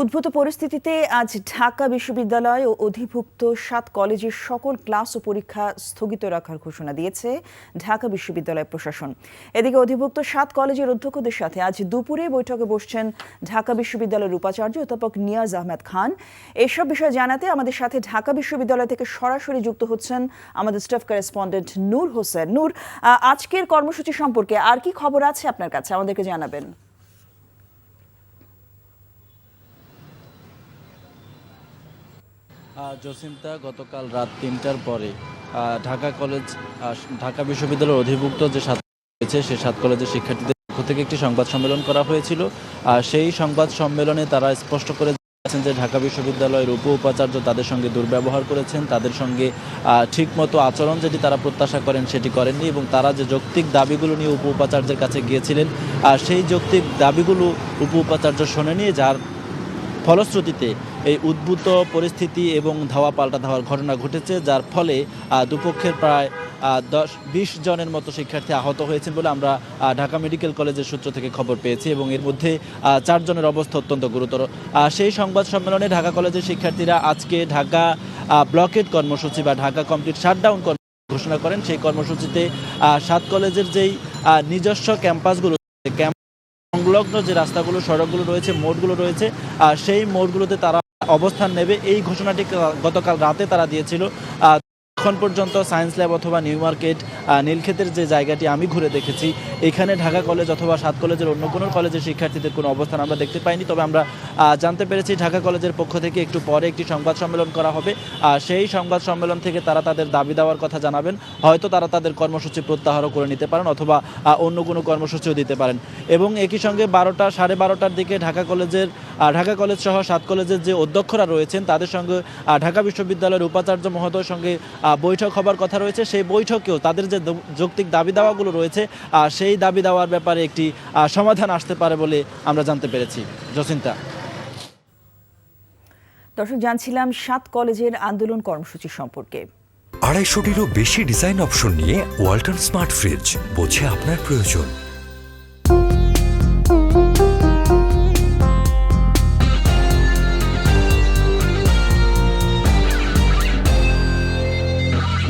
উদ্ভূত পরিস্থিতিতে আজ ঢাকা বিশ্ববিদ্যালয় ও অধিভুক্ত ৭ কলেজের সকল ক্লাস ও পরীক্ষা স্থগিত রাখার ঘোষণা দিয়েছে ঢাকা বিশ্ববিদ্যালয় প্রশাসন। এদিকে অধিভুক্ত ৭ কলেজের অধ্যক্ষদের সাথে আজ দুপুরে বৈঠকে বসছেন ঢাকা বিশ্ববিদ্যালয়ের উপাচার্য অধ্যাপক নিয়াজ আহমেদ খান। এসব বিষয়ে জানাতে আমাদের সাথে ঢাকা বিশ্ববিদ্যালয় থেকে সরাসরি যুক্ত হচ্ছেন আমাদের স্টাফ করেসপন্ডেন্ট নূর হোসেন। নূর, আজকের কর্মসূচি সম্পর্কে আর কি খবর আছে আপনার কাছে, আমাদেরকে জানাবেন। জসিন্তা, গতকাল রাত ৩টার পরে ঢাকা বিশ্ববিদ্যালয়ের অধিভুক্ত যে ৭ রয়েছে সেই ৭ কলেজের শিক্ষার্থীদের পক্ষ থেকে একটি সংবাদ সম্মেলন করা হয়েছিল। সেই সংবাদ সম্মেলনে তারা স্পষ্ট করে জানিয়েছেন যে ঢাকা বিশ্ববিদ্যালয়ের উপাচার্য তাদের সঙ্গে দুর্ব্যবহার করেছেন, তাদের সঙ্গে ঠিকমতো আচরণ যেটি তারা প্রত্যাশা করেন সেটি করেননি, এবং তারা যে যৌক্তিক দাবিগুলো নিয়ে উপাচার্যের কাছে গিয়েছিলেন সেই যৌক্তিক দাবিগুলো উপাচার্য শোনেনি, যার ফলশ্রুতিতে এই উদ্ভূত পরিস্থিতি এবং ধাওয়া পাল্টা ধাওয়ার ঘটনা ঘটেছে, যার ফলে দুপক্ষের প্রায় 10-20 জনের মতো শিক্ষার্থী আহত হয়েছেন বলে আমরা ঢাকা মেডিকেল কলেজের সূত্র থেকে খবর পেয়েছি, এবং এর মধ্যে 4 জনের অবস্থা অত্যন্ত গুরুতর। সেই সংবাদ সম্মেলনে ঢাকা কলেজের শিক্ষার্থীরা আজকে ঢাকা ব্লকেড কর্মসূচি বা ঢাকা কমপ্লিট শাটডাউন ঘোষণা করেন। সেই কর্মসূচিতে 7 কলেজের যেই নিজস্ব ক্যাম্পাসগুলো, সংলগ্ন যে রাস্তাগুলো, সড়কগুলো রয়েছে, মোড়গুলো রয়েছে, সেই মোড়গুলোতে তারা অবস্থান নেবে, এই ঘোষণাটি গতকাল রাতে তারা দিয়েছিল। এখন পর্যন্ত সায়েন্স ল্যাব অথবা নিউ মার্কেট, নীলক্ষেতের যে জায়গাটি আমি ঘুরে দেখেছি, এখানে ঢাকা কলেজ অথবা 7 কলেজের অন্য কোনো কলেজের শিক্ষার্থীদের কোনো অবস্থান আমরা দেখতে পাইনি। তবে আমরা জানতে পেরেছি ঢাকা কলেজের পক্ষ থেকে একটু পরে একটি সংবাদ সম্মেলন করা হবে। সেই সংবাদ সম্মেলন থেকে তারা তাদের দাবি দেওয়ার কথা জানাবেন। হয়তো তারা তাদের কর্মসূচি প্রত্যাহারও করে নিতে পারেন অথবা অন্য কোনো কর্মসূচিও দিতে পারেন। এবং একই সঙ্গে 12টার দিকে ঢাকা কলেজ সহ 7 কলেজের যে অধ্যক্ষরা রয়েছেন তাদের সঙ্গে ঢাকা বিশ্ববিদ্যালয়ের উপাচার্য মহোদয়ের সঙ্গে বৈঠক হবার কথা রয়েছে। সেই বৈঠকেও তাদের যে যৌক্তিক দাবি দাওয়াগুলো রয়েছে সেই দাবি দেওয়ার ব্যাপারে একটি সমাধান আসতে পারে বলে আমরা জানতে পেরেছি। জসিন্তা। দর্শক, জানছিলাম 7 কলেজের আন্দোলন কর্মসূচি সম্পর্কে। 250-টিরও বেশি ডিজাইন অপশন নিয়ে ওয়ালটন স্মার্ট ফ্রিজ, বোঝে আপনার প্রয়োজন।